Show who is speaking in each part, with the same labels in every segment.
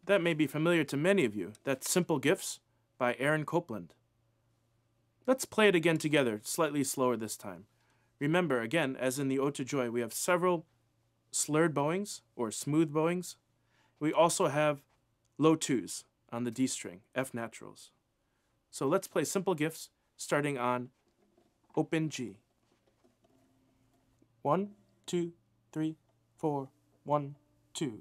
Speaker 1: That may be familiar to many of you. That's Simple Gifts by Aaron Copland. Let's play it again together, slightly slower this time. Remember, again, as in the Ode to Joy, we have several slurred bowings or smooth bowings. We also have low twos on the D string, F naturals. So let's play Simple Gifts starting on open G. 1, 2, 3, 4, 1, 2.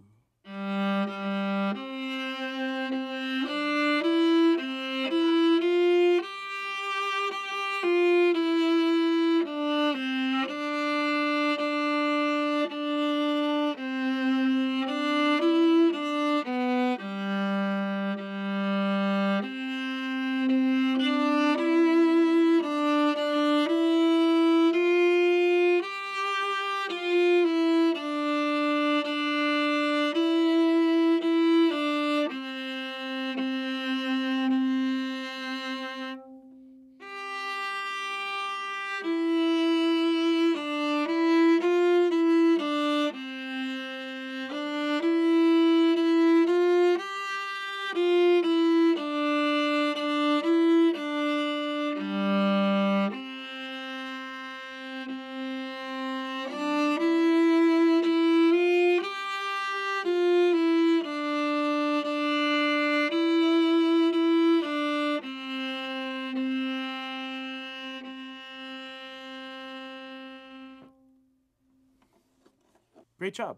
Speaker 1: Great job.